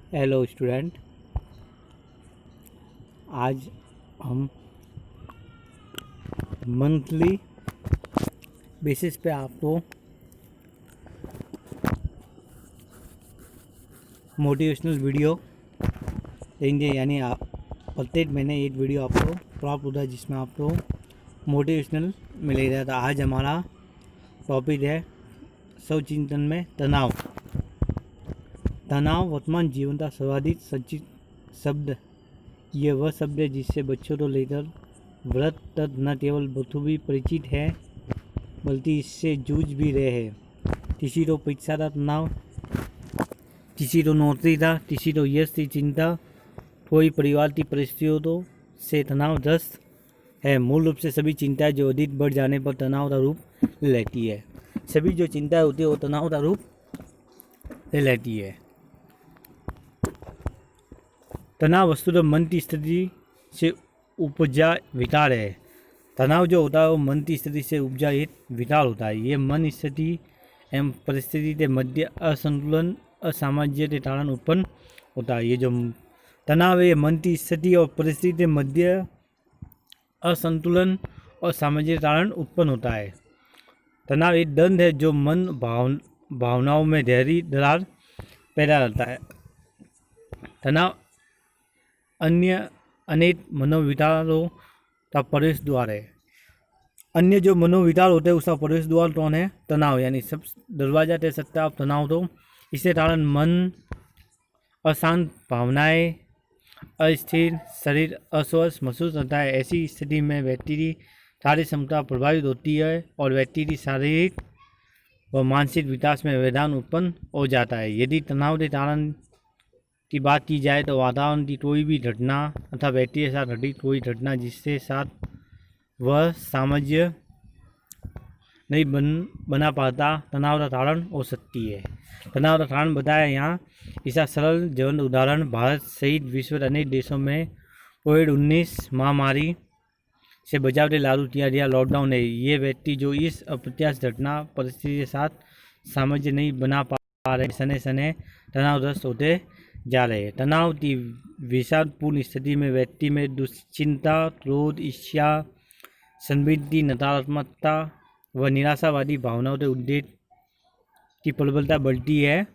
Hello student, आज हम monthly basis पे आपको मोटिवेशनल वीडियो देंगे। यानी आप प्रत्येक महीने एक वीडियो आपको प्राप्त होता है जिसमें आपको मोटिवेशनल मिलेगा। तो आज हमारा टॉपिक है स्वचिंतन में तनाव। तनाव वर्तमान जीवन का सर्वाधिक चर्चित शब्द। यह वह शब्द है जिससे बच्चों को लेकर वृद्ध तक न केवल बखूबी परिचित है बल्कि इससे जूझ भी रहे हैं। किसी को परीक्षा का तनाव, किसी को नौकरी का, किसी को यश की चिंता, कोई परिवार की परिस्थितियों से तनावग्रस्त है। मूल रूप से सभी चिंताएं जो अधिक बढ़ जाने पर तनाव का रूप ले लेती है। सभी जो चिंताएं होती है वो तनाव का रूप ले लेती है। तनाव वस्तुतः मन की स्थिति से उपजा विकार है। तनाव जो होता है वो मन की स्थिति से उपजा एक विकार होता है। ये मन स्थिति एवं परिस्थिति के मध्य असंतुलन, असामंजस्य के कारण उत्पन्न होता है। ये जो तनाव है मन की स्थिति और परिस्थिति के मध्य असंतुलन और सामंजस्य के कारण उत्पन्न होता है। तनाव एक द्वंद्व है जो मन भावनाओं में गहरी दरार पैदा करता है। तनाव अन्य अनेक मनोविकारों का प्रवेश द्वार है। अन्य जो मनोविकार होते हैं उसका प्रवेश द्वार कौन है? तनाव। यानी सब दरवाजा कह सकते हैं आप तनाव तो। इसके कारण मन अशांत, भावनाएं अस्थिर, शरीर अस्वस्थ महसूस होता है। ऐसी स्थिति में व्यक्ति की कार्य क्षमता प्रभावित होती है और व्यक्ति की शारीरिक व मानसिक विकास में व्यवधान उत्पन्न हो जाता है। यदि तनाव के कारण की बात की जाए तो वातावरण की कोई भी घटना अथवा व्यक्ति के साथ घटी कोई घटना जिसके साथ वह सामंजस्य नहीं बना पाता तनाव का कारण हो सकती है। तनाव का कारण बताया यहाँ। इसका सरल जीवन उदाहरण भारत सहित विश्व के अनेक देशों में कोविड-19 महामारी से बचाव के लागू किया गया लॉकडाउन है। ये व्यक्ति जो इस अप्रत्याशित घटना परिस्थिति के साथ सामंजस्य नहीं बना पा रहे सने सने तनावग्रस्त होते जा रहे हैं। तनाव की विषादपूर्ण स्थिति में व्यक्ति में दुश्चिंता, क्रोध, ईर्ष्या, संदिग्धि, नकारात्मकता व निराशावादी भावनाओं के उद्देश्य की प्रबलता बढ़ती है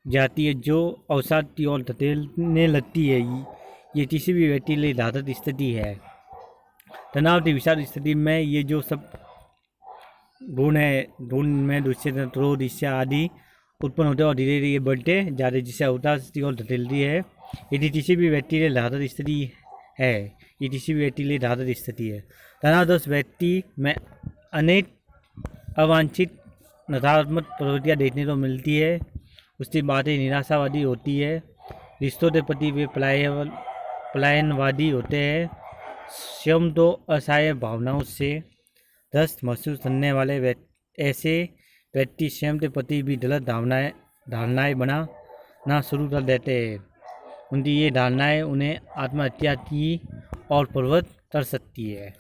जाती है जो अवसाद की ओर धकेलने लगती है। ये किसी भी व्यक्ति के लिए घातक स्थिति है। तनाव की विषाद स्थिति में ये जो सब गुण है, गुण में दुश्चिंता, क्रोध, ईर्ष्या आदि उत्पन्न होते हैं और धीरे धीरे ये बढ़ते जाते जिससे अवसाद की ओर धकेलती है। यदि किसी भी व्यक्ति के लिए घातक स्थिति है, ये किसी भी व्यक्ति के लिए घातक स्थिति है। तनावग्रस्त व्यक्ति में अनेक अवांछित नकारात्मक प्रवृत्तियाँ देखने को मिलती है। उसकी बातें निराशावादी होती है। रिश्तों के प्रति वे पलायनवादी होते हैं। स्वयं तो असहाय भावनाओं से ग्रस्त महसूस करने वाले ऐसे व्यक्ति स्वयं के प्रति भी गलत धारणाएं बनाना शुरू कर देते हैं। उनकी ये धारणाएं उन्हें आत्महत्या की ओर प्रवृत्त कर सकती है।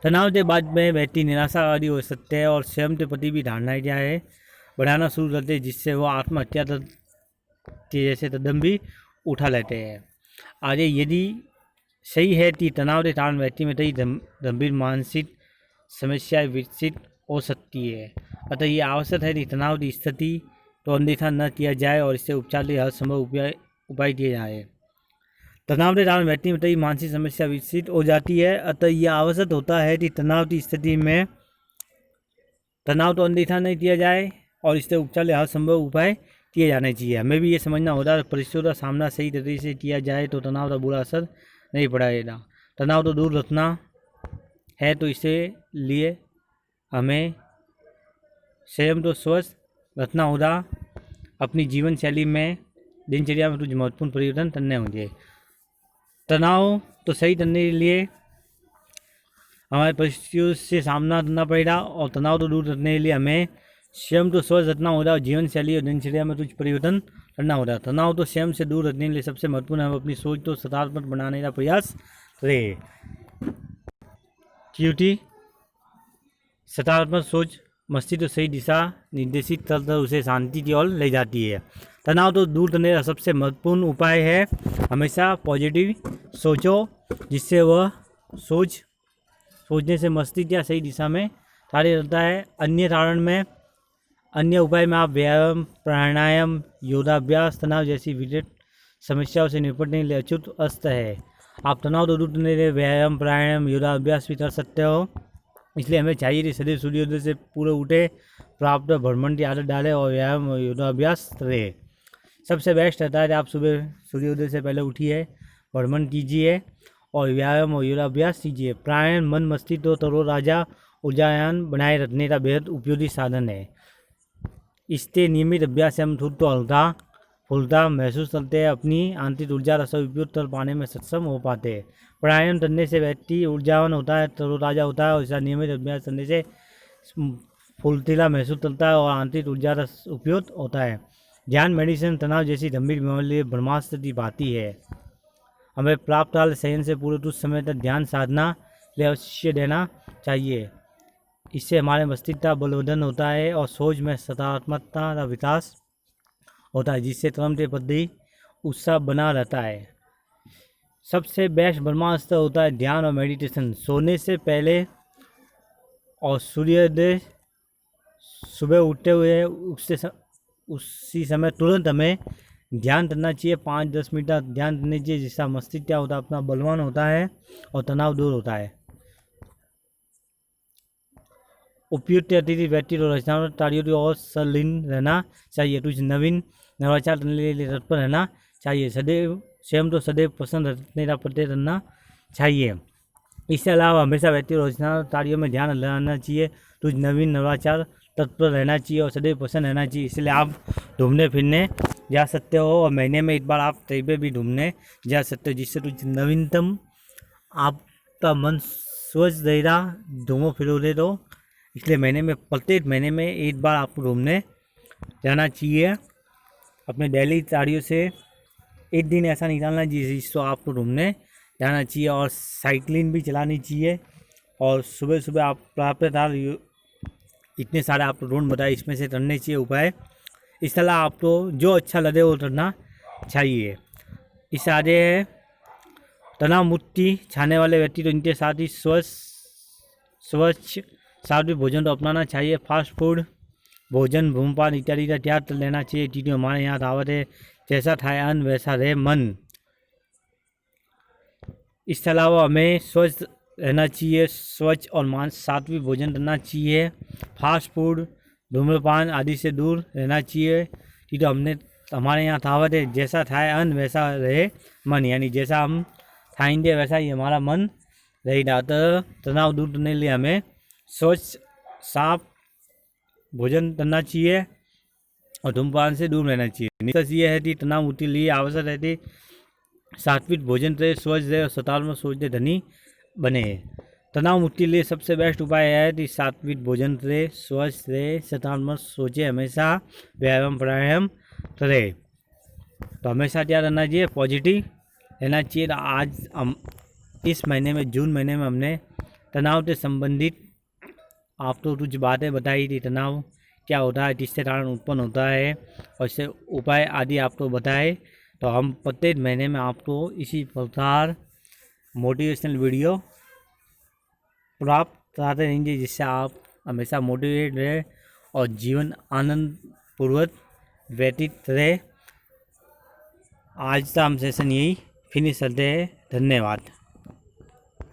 तनाव के बाद में व्यक्ति निराशावादी हो सकते हैं और स्वयं के प्रति भी धारणाएं क्या है बढ़ाना शुरू करते हैं जिससे वो आत्महत्या के जैसे कदम भी उठा लेते हैं। आगे यदि सही है कि तनाव के कारण व्यक्ति में कई गंभीर मानसिक समस्याएं विकसित हो सकती है। अतः ये आवश्यक है कि तनाव की स्थिति तो अनदेखा न किया जाए और इससे उपचार के हर संभव उपाय किए जाए। तनाव के कारण व्यक्ति में कई मानसिक समस्या विकसित हो जाती है। अतः यह आवश्यक होता है कि तनाव की स्थिति में तनाव तो अनदेखा नहीं किया जाए और इससे उपचार के हर संभव उपाय किए जाने चाहिए। हमें भी ये समझना होता है परिस्थितियों का सामना सही तरीके से किया जाए तो तनाव का बुरा असर नहीं पड़ेगा। तनाव तो दूर रखना है तो इससे लिए हमें स्वयं तो स्वस्थ रखना होगा। अपनी जीवन शैली में दिनचर्या में कुछ महत्वपूर्ण परिवर्तन करने होंगे। तनाव तो सही करने के लिए हमारे परिस्थितियों से सामना करना पड़ेगा और तनाव तो दूर रखने के लिए हमें स्वयं तो स्वस्थ रखना होगा और जीवन शैली और दिनचर्या में कुछ परिवर्तन करना होगा। तनाव तो स्वयं से दूर रखने के लिए सबसे महत्वपूर्ण है अपनी सोच तो सकारात्मक बनाने का प्रयास करें। क्योंकि सकारात्मक सोच मस्तिष्क तो सही दिशा निर्देशित कर उसे शांति की ओर ले जाती है। तनाव तो दूर करने का सबसे महत्वपूर्ण उपाय है हमेशा पॉजिटिव सोचो, जिससे वह सोचने से मस्तिष्क या सही दिशा में कार्य करता है। अन्य उपाय में आप व्यायाम, प्राणायाम, योगाभ्यास, तनाव जैसी विकट समस्याओं से निपटने के लिए अचूक अस्त्र है। आप तनाव तो दूर करने के लिए व्यायाम, प्राणायाम, योगाभ्यास भी कर सकते हो। इसलिए हमें चाहिए कि सदैव सूर्योदय से पूरे उठे, प्राप्त भ्रमण की आदत डालें और व्यायाम और योगाभ्यास करें। सबसे बेस्ट रहता है कि आप सुबह सूर्योदय से पहले उठिए, भ्रमण कीजिए और व्यायाम और योगाभ्यास कीजिए। प्राणायाम मन मस्तिष्क तो तरोताजा ऊर्जावान बनाए रखने का बेहद उपयोगी साधन है। इसके नियमित अभ्यास से हम खुद को हल्का फुल्का महसूस करते हैं, अपनी आंतरिक ऊर्जा का सदुपयोग कर पाने में सक्षम हो पाते हैं। प्राणायाम करने से व्यक्ति ऊर्जावान होता है, तरोताजा होता है और इसका नियमित अभ्यास करने से फुर्तीला महसूस करता है और आंतरिक ऊर्जा का उपयोग होता है। ध्यान, मेडिटेशन, तनाव जैसी गंभीर बीमारी ब्रह्मास्त्र की भांति है। हमें प्राप्त काल संयम से पूरे कुछ समय तक ध्यान साधना ले अवश्य देना चाहिए। इससे हमारे मस्तिष्क का बलवर्धन होता है और सोच में सकारात्मकता का विकास होता है, जिससे कर्म के प्रति उत्साह बना रहता है। सबसे बेस्ट ब्रह्मास्त्र होता है ध्यान और मेडिटेशन। सोने से पहले और सूर्योदय सुबह उठते हुए उसी समय तुरंत हमें ध्यान करना चाहिए। 5-10 मिनट तक ध्यान करना चाहिए, जिसका मस्तिष्क क्या होता है, अपना बलवान होता है और तनाव दूर होता है। उपयुक्त अतिथि व्यक्ति और रचनात्मक कार्यों की ओर संलीन रहना चाहिए। कुछ नवीन नवाचार करने के लिए तत्पर रहना चाहिए। स्वयं तो सदैव पसंद रखने का प्रत्यय करना चाहिए। इसके अलावा हमेशा व्यक्ति और रचनात्मक कार्यों में ध्यान लगाना चाहिए। कुछ नवीन नवाचार तत्पर रहना चाहिए और सदैव पसंद रहना चाहिए। इसलिए आप घूमने फिरने जा सकते हो और महीने में एक बार आप कहीं पे भी घूमने जा सकते हो, जिससे कुछ नवीनतम आपका मन स्वस्थ रहेगा, घूमो फिरोगे तो। इसलिए प्रत्येक महीने में एक बार आपको घूमने जाना चाहिए। अपने डेली कार्यों से एक दिन ऐसा निकालना चाहिए जिसको आपको घूमने जाना चाहिए और साइकिलिंग भी चलानी चाहिए। और सुबह सुबह आप प्रातःकाल इतने सारे आप रोड बताए, इसमें से करने चाहिए उपाय। इस तरह आपको जो अच्छा लगे वो करना चाहिए। इससे आगे है तनाव मुक्ति छाने वाले व्यक्ति तो इनके साथ ही स्वच्छ सात्विक भोजन तो अपनाना चाहिए। फास्ट फूड भोजन, धूमपान इत्यादि का त्याग कर लेना चाहिए। चीज़ें हमारे यहाँ दावत है, जैसा खाए अन्न वैसा रहे मन। इसके अलावा हमें स्वस्थ रहना चाहिए, स्वच्छ और सात्विक भोजन करना चाहिए। फास्ट फूड, धूम्रपान आदि से दूर रहना चाहिए। क्योंकि हमारे यहाँ कहावत है, जैसा खाए अन्न वैसा रहे मन, यानी जैसा हम खाएंगे वैसा ही हमारा मन रहेगा। तो तनाव दूर करने के लिए हमें स्वच्छ साफ भोजन करना चाहिए और धूमपान से दूर रहना चाहिए। निष्कर्ष ये है कि तनाव मुक्ति के लिए आवश्यक रहती सात्विक भोजन रहे, स्वच्छ रहे और सकारात्मक सोच दे धनी बने। तनाव मुक्ति के लिए सबसे बेस्ट उपाय है कि सात्विक भोजन रहे, स्वच्छ रहे, सकारात्मक सोचे, हमेशा व्यायाम प्राणायाम करे। तो हमेशा क्या करना चाहिए, पॉजिटिव रहना चाहिए। आज हम इस महीने में, जून महीने में, हमने तनाव से संबंधित आपको कुछ बातें बताई थी। तनाव क्या होता है, किसके कारण उत्पन्न होता है और इससे उपाय आदि आपको बताए। तो हम प्रत्येक महीने में आपको इसी प्रकार मोटिवेशनल वीडियो प्राप्त कराते रहेंगे, जिससे आप हमेशा मोटिवेट रहे और जीवन आनंद पूर्वक व्यतीत रहे। आज का हम सेशन यही फिनिश करते हैं। धन्यवाद।